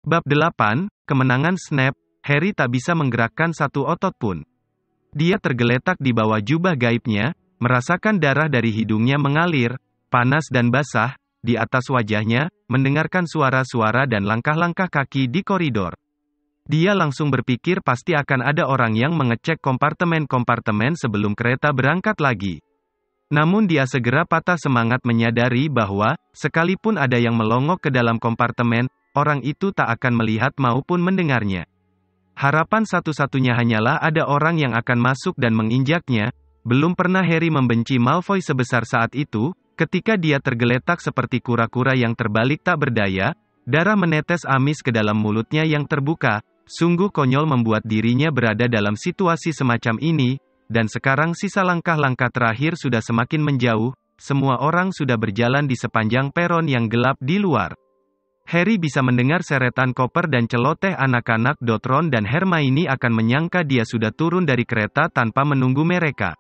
Bab 8, Kemenangan Snape. Harry tak bisa menggerakkan satu otot pun. Dia tergeletak di bawah jubah gaibnya, merasakan darah dari hidungnya mengalir, panas dan basah, di atas wajahnya, mendengarkan suara-suara dan langkah-langkah kaki di koridor. Dia langsung berpikir pasti akan ada orang yang mengecek kompartemen-kompartemen sebelum kereta berangkat lagi. Namun dia segera patah semangat menyadari bahwa, sekalipun ada yang melongok ke dalam kompartemen, orang itu tak akan melihat maupun mendengarnya. Harapan satu-satunya hanyalah ada orang yang akan masuk dan menginjaknya. Belum pernah Harry membenci Malfoy sebesar saat itu, ketika dia tergeletak seperti kura-kura yang terbalik tak berdaya, darah menetes amis ke dalam mulutnya yang terbuka. Sungguh konyol membuat dirinya berada dalam situasi semacam ini, dan sekarang sisa langkah-langkah terakhir sudah semakin menjauh, semua orang sudah berjalan di sepanjang peron yang gelap di luar. Harry bisa mendengar seretan koper dan celoteh anak-anak. Ron dan Hermione akan menyangka dia sudah turun dari kereta tanpa menunggu mereka.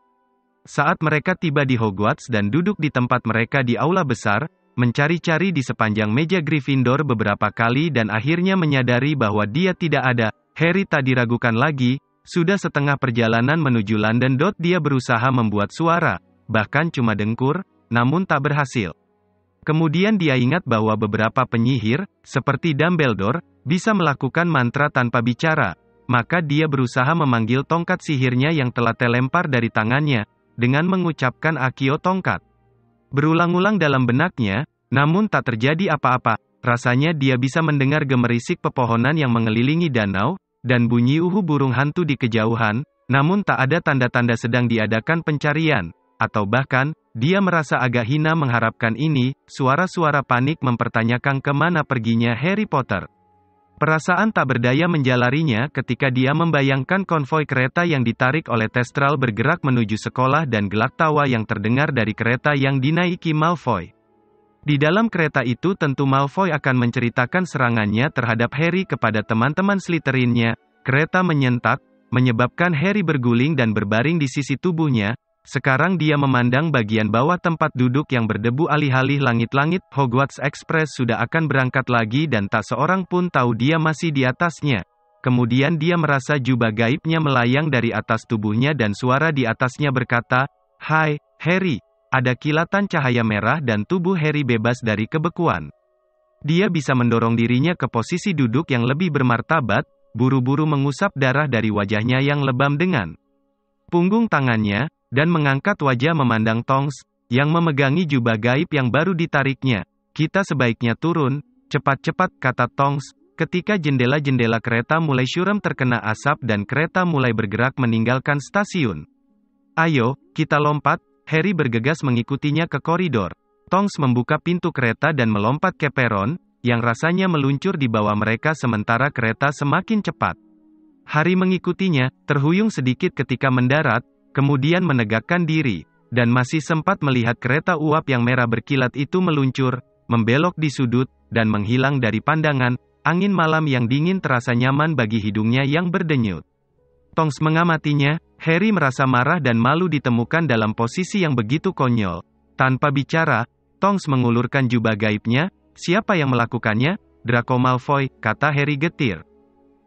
Saat mereka tiba di Hogwarts dan duduk di tempat mereka di aula besar, mencari-cari di sepanjang meja Gryffindor beberapa kali dan akhirnya menyadari bahwa dia tidak ada, Harry tak diragukan lagi. Sudah setengah perjalanan menuju London. Dia berusaha membuat suara, bahkan cuma dengkur, namun tak berhasil. Kemudian dia ingat bahwa beberapa penyihir, seperti Dumbledore, bisa melakukan mantra tanpa bicara. Maka dia berusaha memanggil tongkat sihirnya yang telah terlempar dari tangannya, dengan mengucapkan Accio tongkat. Berulang-ulang dalam benaknya, namun tak terjadi apa-apa. Rasanya dia bisa mendengar gemerisik pepohonan yang mengelilingi danau, dan bunyi uhu burung hantu di kejauhan, namun tak ada tanda-tanda sedang diadakan pencarian. Atau bahkan, dia merasa agak hina mengharapkan ini. Suara-suara panik mempertanyakan kemana perginya Harry Potter. Perasaan tak berdaya menjalarinya ketika dia membayangkan konvoi kereta yang ditarik oleh Thestral bergerak menuju sekolah dan gelak tawa yang terdengar dari kereta yang dinaiki Malfoy. Di dalam kereta itu tentu Malfoy akan menceritakan serangannya terhadap Harry kepada teman-teman Slytherin-nya. Kereta menyentak, menyebabkan Harry berguling dan berbaring di sisi tubuhnya. Sekarang dia memandang bagian bawah tempat duduk yang berdebu alih-alih langit-langit. Hogwarts Express sudah akan berangkat lagi dan tak seorang pun tahu dia masih di atasnya. Kemudian dia merasa jubah gaibnya melayang dari atas tubuhnya dan suara di atasnya berkata, "Hai, Harry." Ada kilatan cahaya merah dan tubuh Harry bebas dari kebekuan. Dia bisa mendorong dirinya ke posisi duduk yang lebih bermartabat, buru-buru mengusap darah dari wajahnya yang lebam dengan punggung tangannya, dan mengangkat wajah memandang Tonks, yang memegangi jubah gaib yang baru ditariknya. "Kita sebaiknya turun, cepat-cepat," kata Tonks, ketika jendela-jendela kereta mulai suram terkena asap dan kereta mulai bergerak meninggalkan stasiun. "Ayo, kita lompat." Harry bergegas mengikutinya ke koridor. Tonks membuka pintu kereta dan melompat ke peron, yang rasanya meluncur di bawah mereka sementara kereta semakin cepat. Harry mengikutinya, terhuyung sedikit ketika mendarat, kemudian menegakkan diri, dan masih sempat melihat kereta uap yang merah berkilat itu meluncur, membelok di sudut, dan menghilang dari pandangan. Angin malam yang dingin terasa nyaman bagi hidungnya yang berdenyut. Tonks mengamatinya. Harry merasa marah dan malu ditemukan dalam posisi yang begitu konyol. Tanpa bicara, Tonks mengulurkan jubah gaibnya. "Siapa yang melakukannya?" "Draco Malfoy," kata Harry getir.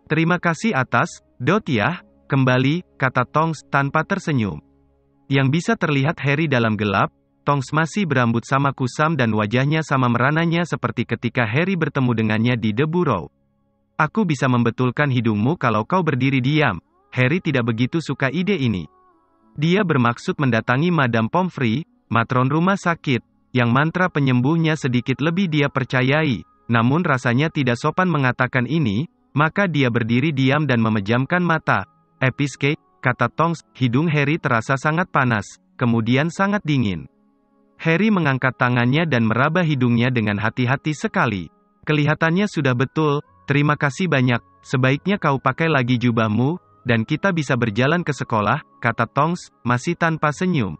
"Terima kasih atas, ya." "Kembali," kata Tonks, tanpa tersenyum. Yang bisa terlihat Harry dalam gelap, Tonks masih berambut sama kusam dan wajahnya sama merananya seperti ketika Harry bertemu dengannya di The Burrow. "Aku bisa membetulkan hidungmu kalau kau berdiri diam." Harry tidak begitu suka ide ini. Dia bermaksud mendatangi Madame Pomfrey, matron rumah sakit, yang mantra penyembuhnya sedikit lebih dia percayai, namun rasanya tidak sopan mengatakan ini, maka dia berdiri diam dan memejamkan mata. "Episke," kata Tonks. Hidung Harry terasa sangat panas, kemudian sangat dingin. Harry mengangkat tangannya dan meraba hidungnya dengan hati-hati sekali. "Kelihatannya sudah betul, terima kasih banyak. Sebaiknya kau pakai lagi jubahmu, dan kita bisa berjalan ke sekolah," kata Tonks, masih tanpa senyum.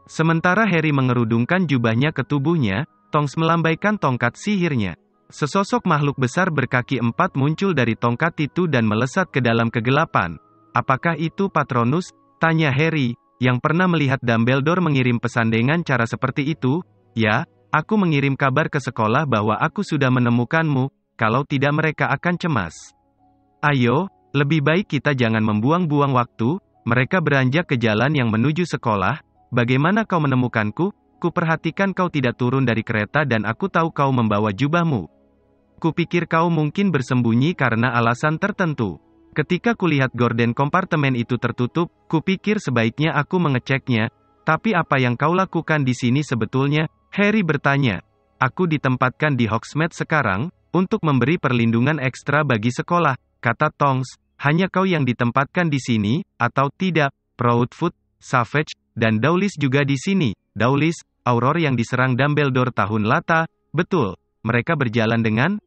Sementara Harry mengerudungkan jubahnya ke tubuhnya, Tonks melambaikan tongkat sihirnya. Sesosok makhluk besar berkaki 4 muncul dari tongkat itu dan melesat ke dalam kegelapan. "Apakah itu Patronus?" tanya Harry, yang pernah melihat Dumbledore mengirim pesan dengan cara seperti itu. "Ya, aku mengirim kabar ke sekolah bahwa aku sudah menemukanmu," kalau tidak mereka akan cemas. Ayo, lebih baik kita jangan membuang-buang waktu. Mereka beranjak ke jalan yang menuju sekolah. Bagaimana kau menemukanku? Kuperhatikan kau tidak turun dari kereta dan aku tahu kau membawa jubahmu. Kupikir kau mungkin bersembunyi karena alasan tertentu. Ketika kulihat gorden kompartemen itu tertutup, kupikir sebaiknya aku mengeceknya. Tapi apa yang kau lakukan di sini sebetulnya? Harry bertanya. Aku ditempatkan di Hogsmeade sekarang, untuk memberi perlindungan ekstra bagi sekolah, kata Tonks. Hanya kau yang ditempatkan di sini, atau tidak? Proudfoot, Savage, dan Dawlish juga di sini. Dawlish, Auror yang diserang Dumbledore tahun Lata. Betul, mereka berjalan dengan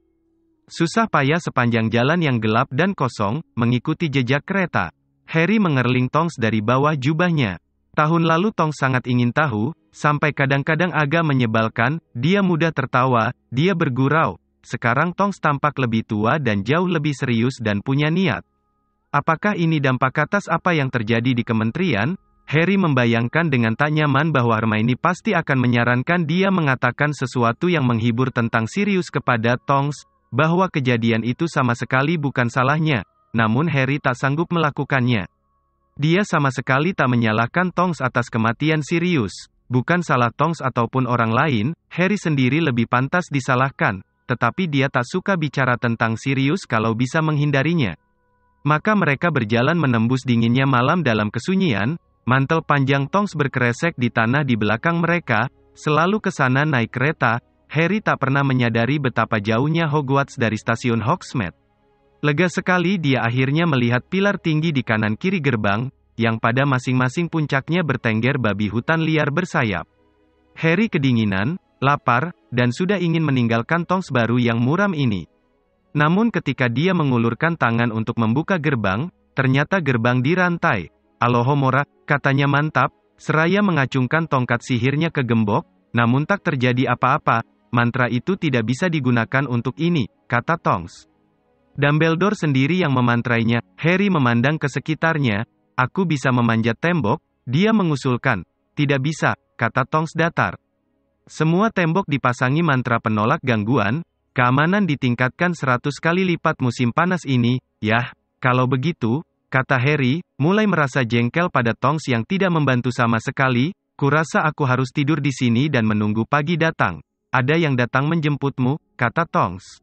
susah payah sepanjang jalan yang gelap dan kosong, mengikuti jejak kereta. Harry mengerling Tonks dari bawah jubahnya. Tahun lalu Tonks sangat ingin tahu, sampai kadang-kadang agak menyebalkan, dia mudah tertawa, dia bergurau. Sekarang Tonks tampak lebih tua dan jauh lebih serius dan punya niat. Apakah ini dampak atas apa yang terjadi di kementerian? Harry membayangkan dengan tak nyaman bahwa Hermione pasti akan menyarankan dia mengatakan sesuatu yang menghibur tentang Sirius kepada Tonks, bahwa kejadian itu sama sekali bukan salahnya. Namun Harry tak sanggup melakukannya. Dia sama sekali tak menyalahkan Tonks atas kematian Sirius. Bukan salah Tonks ataupun orang lain, Harry sendiri lebih pantas disalahkan. Tetapi dia tak suka bicara tentang Sirius kalau bisa menghindarinya. Maka mereka berjalan menembus dinginnya malam dalam kesunyian. Mantel panjang Tonks berkeresek di tanah di belakang mereka. Selalu ke sana naik kereta. Harry tak pernah menyadari betapa jauhnya Hogwarts dari stasiun Hogsmeade. Lega sekali dia akhirnya melihat pilar tinggi di kanan kiri gerbang, yang pada masing-masing puncaknya bertengger babi hutan liar bersayap. Harry kedinginan, lapar, dan sudah ingin meninggalkan Tonks baru yang muram ini. Namun ketika dia mengulurkan tangan untuk membuka gerbang, ternyata gerbang dirantai. Alohomora, katanya mantap, seraya mengacungkan tongkat sihirnya ke gembok, namun tak terjadi apa-apa, mantra itu tidak bisa digunakan untuk ini, kata Tonks. Dumbledore sendiri yang memantrainya. Harry memandang ke sekitarnya. Aku bisa memanjat tembok, dia mengusulkan. Tidak bisa, kata Tonks datar. Semua tembok dipasangi mantra penolak gangguan, keamanan ditingkatkan 100 kali lipat musim panas ini. Yah, kalau begitu, kata Harry, mulai merasa jengkel pada Tonks yang tidak membantu sama sekali. Kurasa aku harus tidur di sini dan menunggu pagi datang. Ada yang datang menjemputmu, kata Tonks.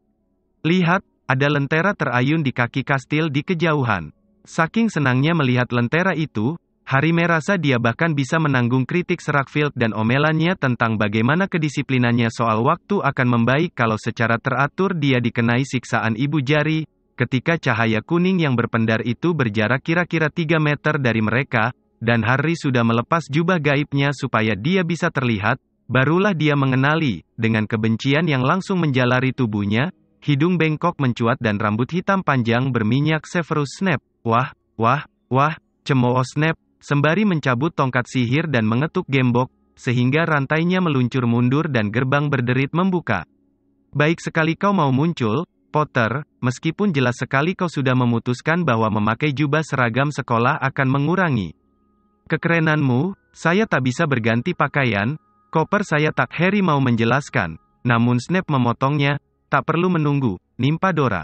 Lihat, ada lentera terayun di kaki kastil di kejauhan. Saking senangnya melihat lentera itu, Harry merasa dia bahkan bisa menanggung kritik Srakfield dan omelannya tentang bagaimana kedisiplinannya soal waktu akan membaik kalau secara teratur dia dikenai siksaan ibu jari, ketika cahaya kuning yang berpendar itu berjarak kira-kira 3 meter dari mereka, dan Harry sudah melepas jubah gaibnya supaya dia bisa terlihat, barulah dia mengenali, dengan kebencian yang langsung menjalari tubuhnya, hidung bengkok mencuat dan rambut hitam panjang berminyak Severus Snape. Wah, wah, wah, cemooh Snape, sembari mencabut tongkat sihir dan mengetuk gembok, sehingga rantainya meluncur mundur dan gerbang berderit membuka. Baik sekali kau mau muncul, Potter, meskipun jelas sekali kau sudah memutuskan bahwa memakai jubah seragam sekolah akan mengurangi kekerenanmu, saya tak bisa berganti pakaian, koper saya tak. Harry mau menjelaskan, namun Snape memotongnya, tak perlu menunggu, Nymphadora.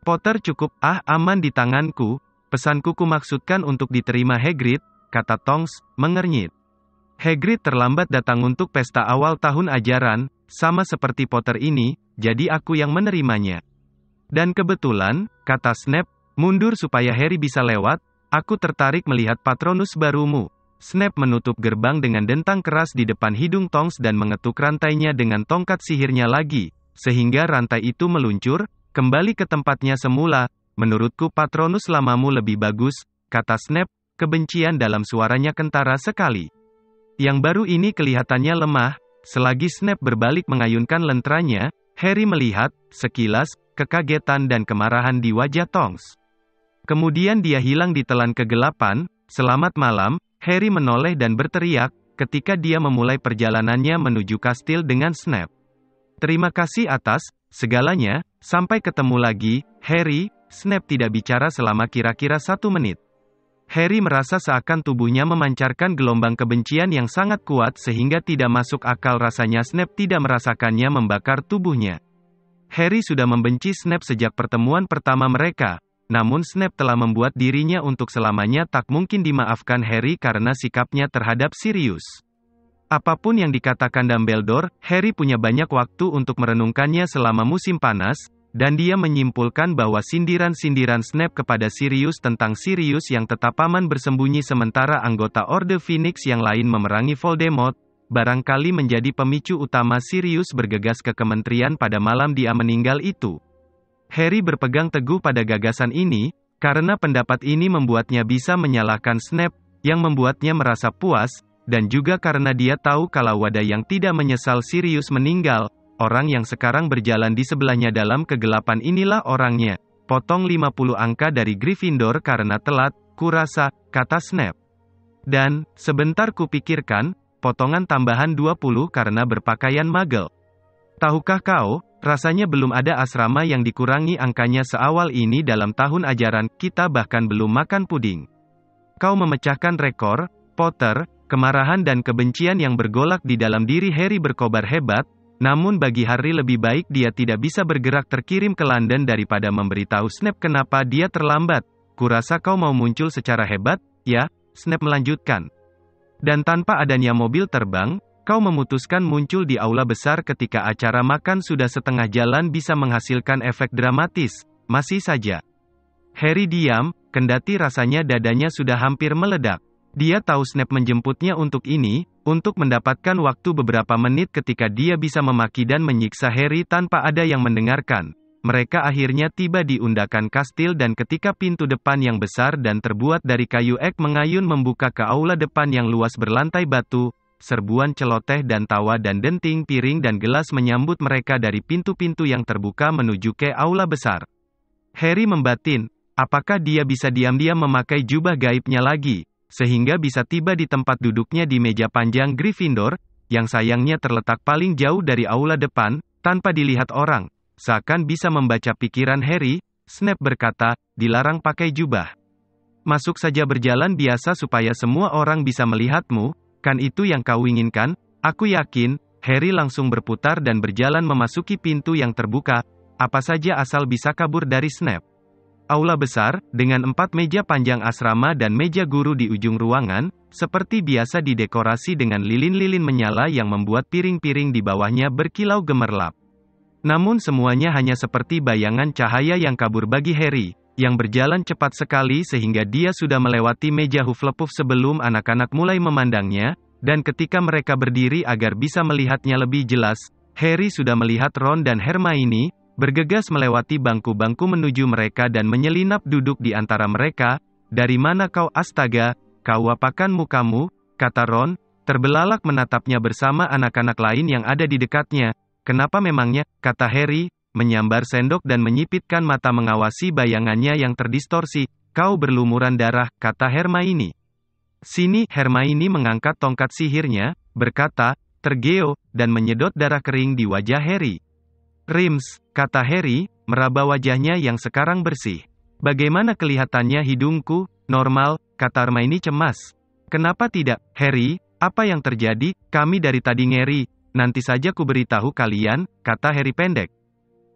Potter cukup, aman di tanganku, pesanku kumaksudkan untuk diterima Hagrid, kata Tonks, mengernyit. Hagrid terlambat datang untuk pesta awal tahun ajaran, sama seperti Potter ini, jadi aku yang menerimanya. Dan kebetulan, kata Snape, mundur supaya Harry bisa lewat, aku tertarik melihat Patronus barumu. Snape menutup gerbang dengan dentang keras di depan hidung Tonks dan mengetuk rantainya dengan tongkat sihirnya lagi, sehingga rantai itu meluncur, kembali ke tempatnya semula. Menurutku Patronus lamamu lebih bagus, kata Snape, kebencian dalam suaranya kentara sekali. Yang baru ini kelihatannya lemah. Selagi Snape berbalik mengayunkan lenteranya, Harry melihat, sekilas, kekagetan dan kemarahan di wajah Tonks. Kemudian dia hilang di telan kegelapan. Selamat malam, Harry menoleh dan berteriak, ketika dia memulai perjalanannya menuju kastil dengan Snape. Terima kasih atas segalanya, sampai ketemu lagi, Harry. Snape tidak bicara selama kira-kira 1 menit. Harry merasa seakan tubuhnya memancarkan gelombang kebencian yang sangat kuat sehingga tidak masuk akal rasanya Snape tidak merasakannya membakar tubuhnya. Harry sudah membenci Snape sejak pertemuan pertama mereka. Namun Snape telah membuat dirinya untuk selamanya tak mungkin dimaafkan Harry karena sikapnya terhadap Sirius. Apapun yang dikatakan Dumbledore, Harry punya banyak waktu untuk merenungkannya selama musim panas, dan dia menyimpulkan bahwa sindiran-sindiran Snape kepada Sirius tentang Sirius yang tetap aman bersembunyi sementara anggota Orde Phoenix yang lain memerangi Voldemort, barangkali menjadi pemicu utama Sirius bergegas ke kementerian pada malam dia meninggal itu. Harry berpegang teguh pada gagasan ini, karena pendapat ini membuatnya bisa menyalahkan Snape, yang membuatnya merasa puas, dan juga karena dia tahu kalau ada yang tidak menyesal Sirius meninggal, orang yang sekarang berjalan di sebelahnya dalam kegelapan inilah orangnya. Potong 50 angka dari Gryffindor karena telat, kurasa, kata Snape. Dan, sebentar kupikirkan, potongan tambahan 20 karena berpakaian Muggle. Tahukah kau, rasanya belum ada asrama yang dikurangi angkanya seawal ini dalam tahun ajaran, kita bahkan belum makan puding. Kau memecahkan rekor, Potter. Kemarahan dan kebencian yang bergolak di dalam diri Harry berkobar hebat, namun bagi Harry lebih baik dia tidak bisa bergerak terkirim ke London daripada memberitahu Snape kenapa dia terlambat. Kurasa kau mau muncul secara hebat, ya? Snape melanjutkan. Dan tanpa adanya mobil terbang, kau memutuskan muncul di aula besar ketika acara makan sudah setengah jalan bisa menghasilkan efek dramatis. Masih saja. Harry diam, kendati rasanya dadanya sudah hampir meledak. Dia tahu Snape menjemputnya untuk ini, untuk mendapatkan waktu beberapa menit ketika dia bisa memaki dan menyiksa Harry tanpa ada yang mendengarkan. Mereka akhirnya tiba di undakan kastil dan ketika pintu depan yang besar dan terbuat dari kayu ek mengayun membuka ke aula depan yang luas berlantai batu, serbuan celoteh dan tawa dan denting piring dan gelas menyambut mereka dari pintu-pintu yang terbuka menuju ke aula besar. Harry membatin, apakah dia bisa diam-diam memakai jubah gaibnya lagi? Sehingga bisa tiba di tempat duduknya di meja panjang Gryffindor, yang sayangnya terletak paling jauh dari aula depan, tanpa dilihat orang. Seakan bisa membaca pikiran Harry, Snape berkata, dilarang pakai jubah. Masuk saja berjalan biasa supaya semua orang bisa melihatmu, kan itu yang kau inginkan? Aku yakin, Harry langsung berputar dan berjalan memasuki pintu yang terbuka, apa saja asal bisa kabur dari Snape. Aula besar, dengan 4 meja panjang asrama dan meja guru di ujung ruangan, seperti biasa didekorasi dengan lilin-lilin menyala yang membuat piring-piring di bawahnya berkilau gemerlap. Namun semuanya hanya seperti bayangan cahaya yang kabur bagi Harry, yang berjalan cepat sekali sehingga dia sudah melewati meja Hufflepuff sebelum anak-anak mulai memandangnya, dan ketika mereka berdiri agar bisa melihatnya lebih jelas, Harry sudah melihat Ron dan Hermione, bergegas melewati bangku-bangku menuju mereka dan menyelinap duduk di antara mereka. Dari mana kau astaga, kau apakan mukamu, kata Ron, terbelalak menatapnya bersama anak-anak lain yang ada di dekatnya. Kenapa memangnya, kata Harry, menyambar sendok dan menyipitkan mata mengawasi bayangannya yang terdistorsi. Kau berlumuran darah, kata Hermione. Sini, Hermione mengangkat tongkat sihirnya, berkata, tergeo, dan menyedot darah kering di wajah Harry. Rims, kata Harry, meraba wajahnya yang sekarang bersih. Bagaimana kelihatannya hidungku? Normal, kata Hermione cemas. Kenapa tidak, Harry? Apa yang terjadi? Kami dari tadi ngeri. Nanti saja ku beritahu kalian, kata Harry pendek.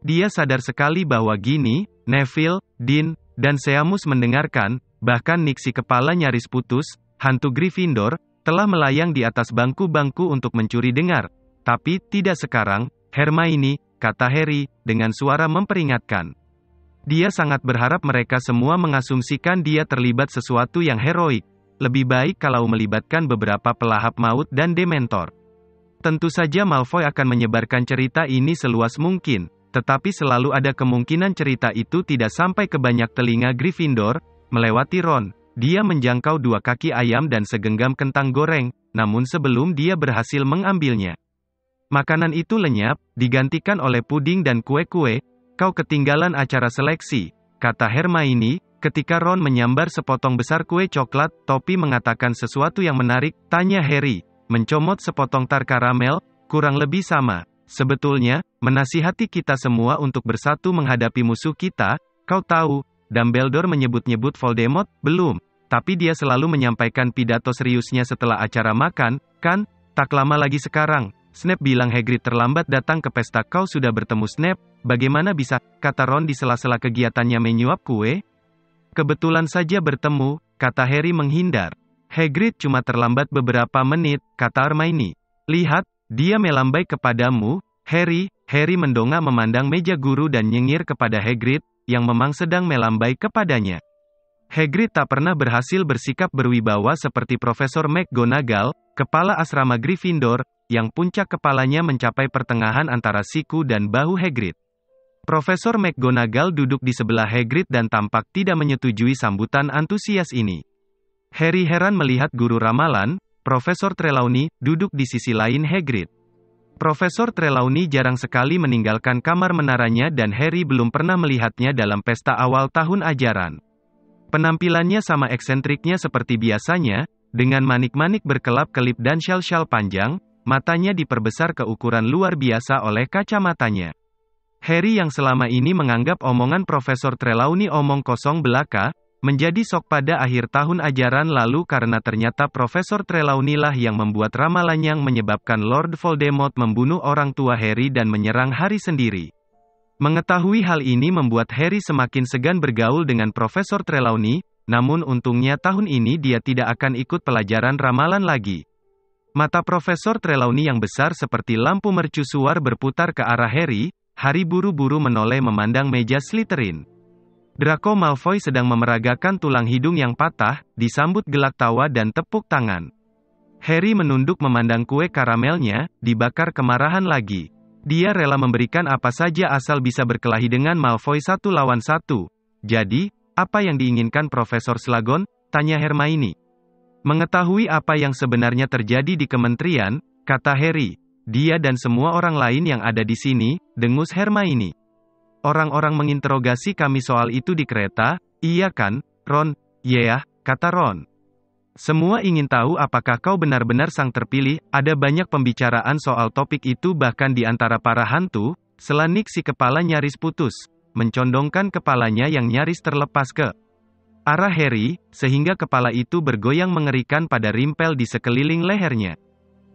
Dia sadar sekali bahwa Ginny, Neville, Dean, dan Seamus mendengarkan, bahkan niksi kepala nyaris putus, hantu Gryffindor, telah melayang di atas bangku-bangku untuk mencuri dengar. Tapi, tidak sekarang, Hermione, kata Harry, dengan suara memperingatkan. Dia sangat berharap mereka semua mengasumsikan dia terlibat sesuatu yang heroik. Lebih baik kalau melibatkan beberapa pelahap maut dan dementor. Tentu saja Malfoy akan menyebarkan cerita ini seluas mungkin, tetapi selalu ada kemungkinan cerita itu tidak sampai ke banyak telinga Gryffindor. Melewati Ron, dia menjangkau 2 kaki ayam dan segenggam kentang goreng, namun sebelum dia berhasil mengambilnya, makanan itu lenyap, digantikan oleh puding dan kue-kue. Kau ketinggalan acara seleksi, kata Hermione, ketika Ron menyambar sepotong besar kue coklat. Topi mengatakan sesuatu yang menarik, tanya Harry, mencomot sepotong tar karamel, kurang lebih sama. Sebetulnya, menasihati kita semua untuk bersatu menghadapi musuh kita. Kau tahu, Dumbledore menyebut-nyebut Voldemort, belum. Tapi dia selalu menyampaikan pidato seriusnya setelah acara makan, kan? Tak lama lagi sekarang. Snape bilang Hagrid terlambat datang ke pesta. Kau sudah bertemu Snape? bagaimana bisa, kata Ron di sela-sela kegiatannya menyuap kue? Kebetulan saja bertemu, kata Harry menghindar. Hagrid cuma terlambat beberapa menit, kata Hermione. Lihat, dia melambai kepadamu, Harry. Harry mendongak memandang meja guru dan nyengir kepada Hagrid, yang memang sedang melambai kepadanya. Hagrid tak pernah berhasil bersikap berwibawa seperti Profesor McGonagall, kepala asrama Gryffindor, yang puncak kepalanya mencapai pertengahan antara siku dan bahu Hagrid. Profesor McGonagall duduk di sebelah Hagrid dan tampak tidak menyetujui sambutan antusias ini. Harry heran melihat guru ramalan, Profesor Trelawney, duduk di sisi lain Hagrid. Profesor Trelawney jarang sekali meninggalkan kamar menaranya dan Harry belum pernah melihatnya dalam pesta awal tahun ajaran. Penampilannya sama eksentriknya seperti biasanya, dengan manik-manik berkelap-kelip dan syal-syal panjang, matanya diperbesar ke ukuran luar biasa oleh kacamatanya. Harry yang selama ini menganggap omongan Profesor Trelawney omong kosong belaka, menjadi sok pada akhir tahun ajaran lalu karena ternyata Profesor Trelawney lah yang membuat ramalan yang menyebabkan Lord Voldemort membunuh orang tua Harry dan menyerang Harry sendiri. Mengetahui hal ini membuat Harry semakin segan bergaul dengan Profesor Trelawney, namun untungnya tahun ini dia tidak akan ikut pelajaran ramalan lagi. Mata Profesor Trelawney yang besar seperti lampu mercusuar berputar ke arah Harry. Harry buru-buru menoleh memandang meja Slytherin. Draco Malfoy sedang memeragakan tulang hidung yang patah, disambut gelak tawa dan tepuk tangan. Harry menunduk memandang kue karamelnya, dibakar kemarahan lagi. Dia rela memberikan apa saja asal bisa berkelahi dengan Malfoy 1 lawan 1. Jadi, apa yang diinginkan Profesor Slughorn? Tanya Hermione. Mengetahui apa yang sebenarnya terjadi di kementerian, kata Harry. Dia dan semua orang lain yang ada di sini, dengus Hermione. Orang-orang menginterogasi kami soal itu di kereta, iya kan, Ron? Yah, kata Ron. Semua ingin tahu apakah kau benar-benar sang terpilih. Ada banyak pembicaraan soal topik itu bahkan di antara para hantu. Selanik si kepala nyaris putus, mencondongkan kepalanya yang nyaris terlepas ke arah Harry, sehingga kepala itu bergoyang mengerikan pada rimpel di sekeliling lehernya.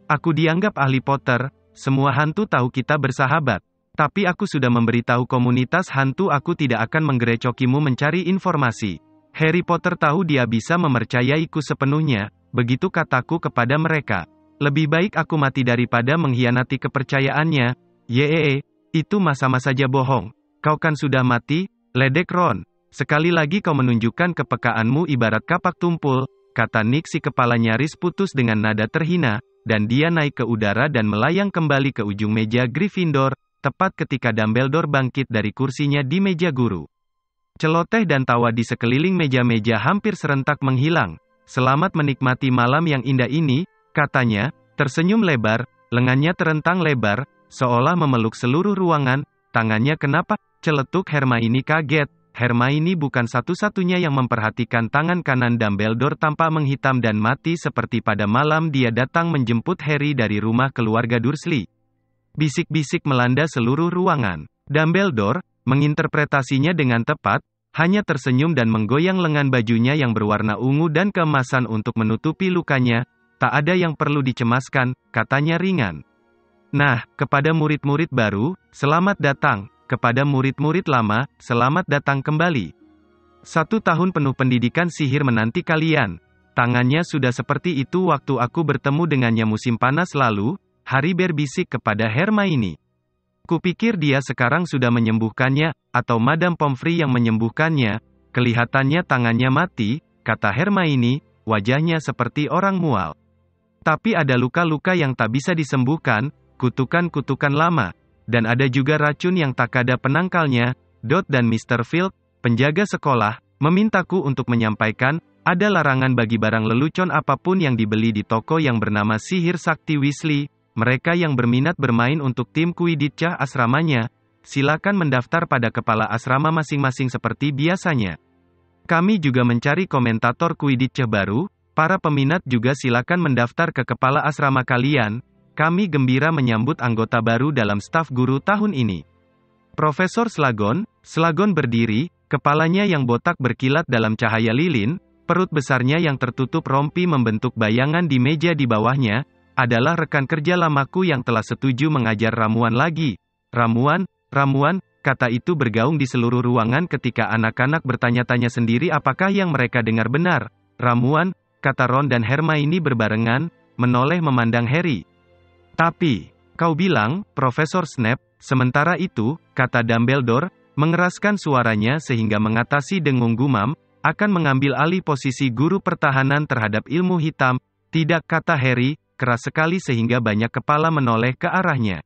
Aku dianggap ahli Potter, semua hantu tahu kita bersahabat. Tapi aku sudah memberitahu komunitas hantu aku tidak akan menggerecokimu mencari informasi. Harry Potter tahu dia bisa mempercayaiku sepenuhnya, begitu kataku kepada mereka. Lebih baik aku mati daripada mengkhianati kepercayaannya. Yee, itu masa-masa saja bohong. Kau kan sudah mati, ledek Ron. Sekali lagi kau menunjukkan kepekaanmu ibarat kapak tumpul, kata Nick si kepala nyaris putus dengan nada terhina. Dan dia naik ke udara dan melayang kembali ke ujung meja Gryffindor, tepat ketika Dumbledore bangkit dari kursinya di meja guru. Celoteh dan tawa di sekeliling meja-meja hampir serentak menghilang. Selamat menikmati malam yang indah ini, katanya, tersenyum lebar, lengannya terentang lebar, seolah memeluk seluruh ruangan. Tangannya kenapa? Celetuk Hermione kaget. Hermione bukan satu-satunya yang memperhatikan tangan kanan Dumbledore tampak menghitam dan mati seperti pada malam dia datang menjemput Harry dari rumah keluarga Dursley. Bisik-bisik melanda seluruh ruangan. Dumbledore, menginterpretasinya dengan tepat, hanya tersenyum dan menggoyang lengan bajunya yang berwarna ungu dan keemasan untuk menutupi lukanya. Tak ada yang perlu dicemaskan, katanya ringan. Nah, kepada murid-murid baru, selamat datang. Kepada murid-murid lama, selamat datang kembali. 1 tahun penuh pendidikan sihir menanti kalian. Tangannya sudah seperti itu waktu aku bertemu dengannya musim panas lalu, Harry berbisik kepada Hermione. Kupikir dia sekarang sudah menyembuhkannya, atau Madame Pomfrey yang menyembuhkannya. Kelihatannya tangannya mati, kata Hermione, wajahnya seperti orang mual. Tapi ada luka-luka yang tak bisa disembuhkan, kutukan-kutukan lama. Dan ada juga racun yang tak ada penangkalnya. Dot dan Mr. Field, penjaga sekolah, memintaku untuk menyampaikan, ada larangan bagi barang lelucon apapun yang dibeli di toko yang bernama Sihir Sakti Weasley. Mereka yang berminat bermain untuk tim Quidditch asramanya, silakan mendaftar pada kepala asrama masing-masing seperti biasanya. Kami juga mencari komentator Quidditch baru, para peminat juga silakan mendaftar ke kepala asrama kalian. Kami gembira menyambut anggota baru dalam staf guru tahun ini. Profesor Slughorn berdiri, kepalanya yang botak berkilat dalam cahaya lilin, perut besarnya yang tertutup rompi membentuk bayangan di meja di bawahnya, adalah rekan kerja lamaku yang telah setuju mengajar ramuan lagi. Ramuan, kata itu bergaung di seluruh ruangan ketika anak-anak bertanya-tanya sendiri apakah yang mereka dengar benar. Ramuan, kata Ron dan Hermione berbarengan, menoleh memandang Harry. Tapi, kau bilang, Profesor Snape, sementara itu, kata Dumbledore, mengeraskan suaranya sehingga mengatasi dengung gumam, akan mengambil alih posisi guru pertahanan terhadap ilmu hitam. Tidak, kata Harry, keras sekali sehingga banyak kepala menoleh ke arahnya.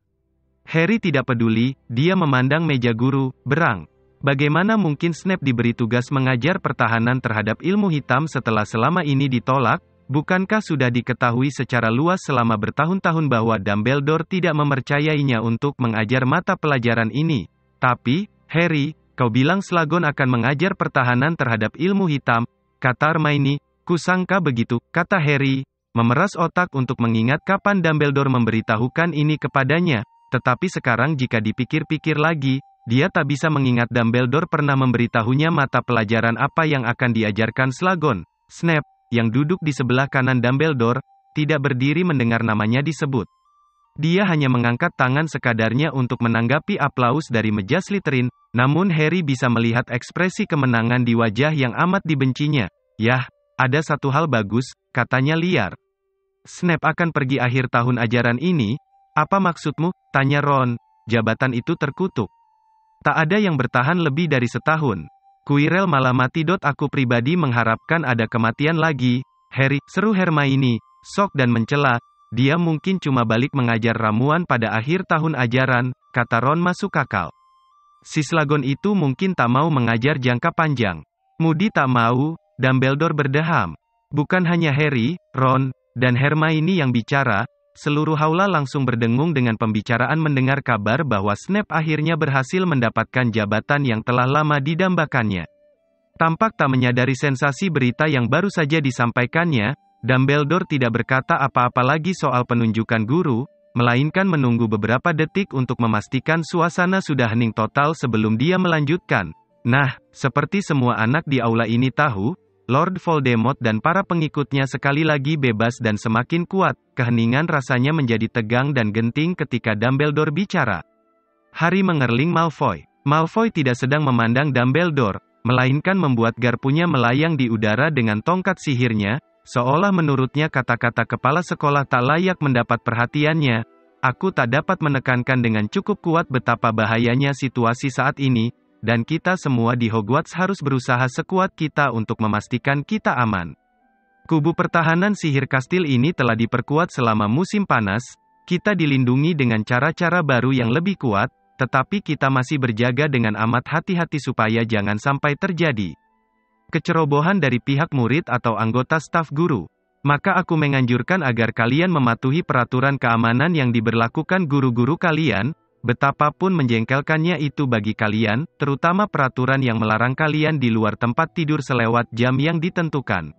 Harry tidak peduli, dia memandang meja guru, berang. Bagaimana mungkin Snape diberi tugas mengajar pertahanan terhadap ilmu hitam setelah selama ini ditolak? Bukankah sudah diketahui secara luas selama bertahun-tahun bahwa Dumbledore tidak mempercayainya untuk mengajar mata pelajaran ini? Tapi, Harry, kau bilang Slughorn akan mengajar pertahanan terhadap ilmu hitam, kata Hermione. Kusangka begitu, kata Harry, memeras otak untuk mengingat kapan Dumbledore memberitahukan ini kepadanya. Tetapi sekarang jika dipikir-pikir lagi, dia tak bisa mengingat Dumbledore pernah memberitahunya mata pelajaran apa yang akan diajarkan Slughorn. Snape, yang duduk di sebelah kanan Dumbledore, tidak berdiri mendengar namanya disebut. Dia hanya mengangkat tangan sekadarnya untuk menanggapi aplaus dari meja Slytherin, namun Harry bisa melihat ekspresi kemenangan di wajah yang amat dibencinya. Yah, ada satu hal bagus, katanya liar. Snape akan pergi akhir tahun ajaran ini. Apa maksudmu? Tanya Ron. Jabatan itu terkutuk. Tak ada yang bertahan lebih dari setahun. Quirrell malah mati. Aku pribadi mengharapkan ada kematian lagi. Harry, seru Hermione, sok dan mencela. Dia mungkin cuma balik mengajar ramuan pada akhir tahun ajaran, kata Ron masuk akal. Si Slughorn itu mungkin tak mau mengajar jangka panjang. Moody tak mau, Dumbledore berdeham. Bukan hanya Harry, Ron, dan Hermione yang bicara, seluruh haula langsung berdengung dengan pembicaraan mendengar kabar bahwa Snape akhirnya berhasil mendapatkan jabatan yang telah lama didambakannya. Tampak tak menyadari sensasi berita yang baru saja disampaikannya, Dumbledore tidak berkata apa-apa lagi soal penunjukan guru, melainkan menunggu beberapa detik untuk memastikan suasana sudah hening total sebelum dia melanjutkan. Nah, seperti semua anak di aula ini tahu, Lord Voldemort dan para pengikutnya sekali lagi bebas dan semakin kuat. Keheningan rasanya menjadi tegang dan genting ketika Dumbledore bicara. Harry mengerling Malfoy. Malfoy tidak sedang memandang Dumbledore, melainkan membuat garpunya melayang di udara dengan tongkat sihirnya, seolah menurutnya kata-kata kepala sekolah tak layak mendapat perhatiannya. Aku tak dapat menekankan dengan cukup kuat betapa bahayanya situasi saat ini, dan kita semua di Hogwarts harus berusaha sekuat kita untuk memastikan kita aman. Kubu pertahanan sihir kastil ini telah diperkuat selama musim panas, kita dilindungi dengan cara-cara baru yang lebih kuat, tetapi kita masih berjaga dengan amat hati-hati supaya jangan sampai terjadi kecerobohan dari pihak murid atau anggota staf guru. Maka aku menganjurkan agar kalian mematuhi peraturan keamanan yang diberlakukan guru-guru kalian, betapapun menjengkelkannya itu bagi kalian, terutama peraturan yang melarang kalian di luar tempat tidur selewat jam yang ditentukan.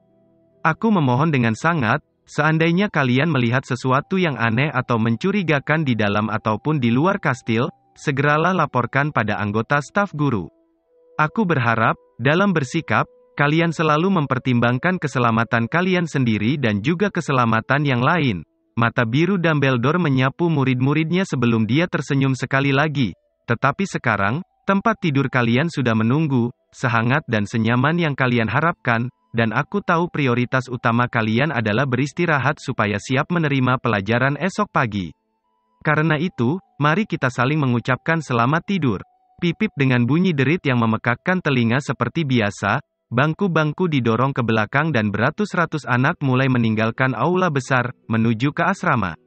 Aku memohon dengan sangat, seandainya kalian melihat sesuatu yang aneh atau mencurigakan di dalam ataupun di luar kastil, segeralah laporkan pada anggota staf guru. Aku berharap, dalam bersikap, kalian selalu mempertimbangkan keselamatan kalian sendiri dan juga keselamatan yang lain. Mata biru Dumbledore menyapu murid-muridnya sebelum dia tersenyum sekali lagi. Tetapi sekarang, tempat tidur kalian sudah menunggu, sehangat dan senyaman yang kalian harapkan, dan aku tahu prioritas utama kalian adalah beristirahat supaya siap menerima pelajaran esok pagi. Karena itu, mari kita saling mengucapkan selamat tidur. Pipip dengan bunyi derit yang memekakkan telinga seperti biasa, bangku-bangku didorong ke belakang dan beratus-ratus anak mulai meninggalkan aula besar, menuju ke asrama.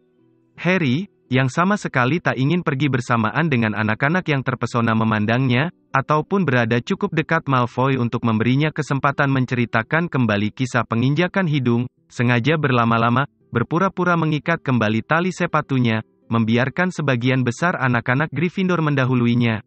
Harry, yang sama sekali tak ingin pergi bersamaan dengan anak-anak yang terpesona memandangnya, ataupun berada cukup dekat Malfoy untuk memberinya kesempatan menceritakan kembali kisah penginjakan hidung, sengaja berlama-lama, berpura-pura mengikat kembali tali sepatunya, membiarkan sebagian besar anak-anak Gryffindor mendahuluinya.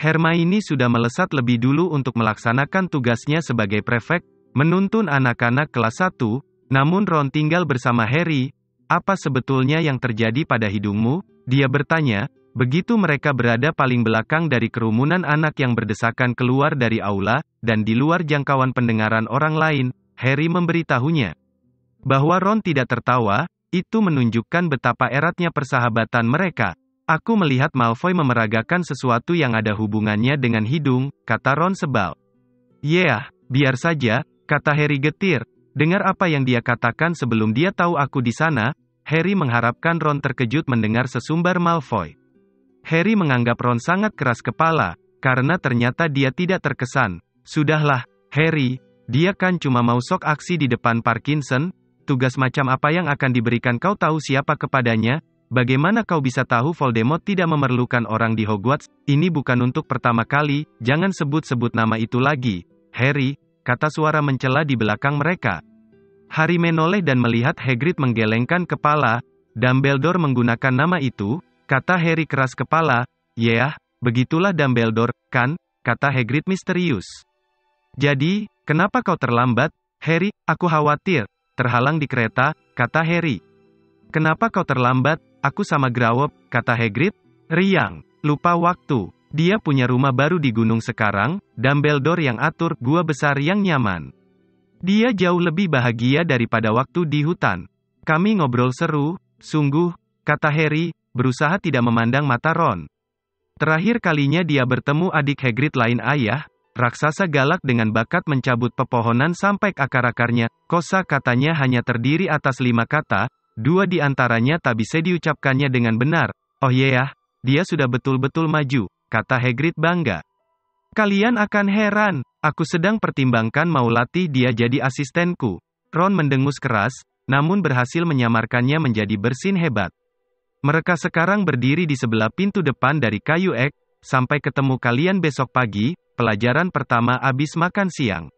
Hermione sudah melesat lebih dulu untuk melaksanakan tugasnya sebagai prefek, menuntun anak-anak kelas 1, namun Ron tinggal bersama Harry. Apa sebetulnya yang terjadi pada hidungmu? Dia bertanya, begitu mereka berada paling belakang dari kerumunan anak yang berdesakan keluar dari aula, dan di luar jangkauan pendengaran orang lain, Harry memberitahunya bahwa Ron tidak tertawa. Itu menunjukkan betapa eratnya persahabatan mereka. Aku melihat Malfoy memeragakan sesuatu yang ada hubungannya dengan hidung, kata Ron sebal. Biar saja, kata Harry getir. Dengar apa yang dia katakan sebelum dia tahu aku di sana. Harry mengharapkan Ron terkejut mendengar sesumbar Malfoy. Harry menganggap Ron sangat keras kepala, karena ternyata dia tidak terkesan. Sudahlah, Harry, dia kan cuma mau sok aksi di depan Parkinson. Tugas macam apa yang akan diberikan kau tahu siapa kepadanya? Bagaimana kau bisa tahu Voldemort tidak memerlukan orang di Hogwarts? Ini bukan untuk pertama kali, jangan sebut-sebut nama itu lagi. Harry, kata suara mencela di belakang mereka. Harry menoleh dan melihat Hagrid menggelengkan kepala. Dumbledore menggunakan nama itu, kata Harry keras kepala. Begitulah Dumbledore, kan? Kata Hagrid misterius. Jadi, kenapa kau terlambat? Harry, aku khawatir. Terhalang di kereta, kata Harry. Kenapa kau terlambat? Aku sama Grawop, kata Hagrid. Riang, lupa waktu. Dia punya rumah baru di gunung sekarang, Dumbledore yang atur, gua besar yang nyaman. Dia jauh lebih bahagia daripada waktu di hutan. Kami ngobrol seru, sungguh, kata Harry, berusaha tidak memandang mata Ron. Terakhir kalinya dia bertemu adik Hagrid lain ayah, raksasa galak dengan bakat mencabut pepohonan sampai ke akar-akarnya. Kosa katanya hanya terdiri atas 5 kata, 2 di antaranya tak bisa diucapkannya dengan benar. Oh dia sudah betul-betul maju, kata Hagrid bangga. Kalian akan heran, aku sedang pertimbangkan mau latih dia jadi asistenku. Ron mendengus keras, namun berhasil menyamarkannya menjadi bersin hebat. Mereka sekarang berdiri di sebelah pintu depan dari kayu ek, sampai ketemu kalian besok pagi, pelajaran pertama abis makan siang.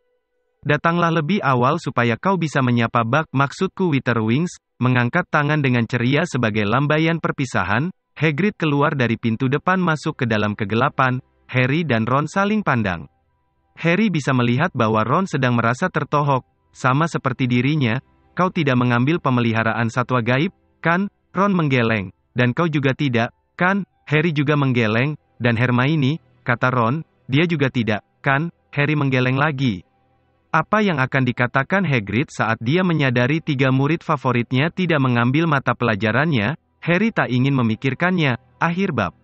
Datanglah lebih awal supaya kau bisa menyapa Bak, maksudku Witherwings, mengangkat tangan dengan ceria sebagai lambaian perpisahan. Hagrid keluar dari pintu depan masuk ke dalam kegelapan. Harry dan Ron saling pandang. Harry bisa melihat bahwa Ron sedang merasa tertohok, sama seperti dirinya. Kau tidak mengambil pemeliharaan satwa gaib, kan? Ron menggeleng. Dan kau juga tidak, kan? Harry juga menggeleng. Dan Hermione, kata Ron, dia juga tidak, kan? Harry menggeleng lagi. Apa yang akan dikatakan Hagrid saat dia menyadari 3 murid favoritnya tidak mengambil mata pelajarannya? Harry tak ingin memikirkannya. Akhir bab.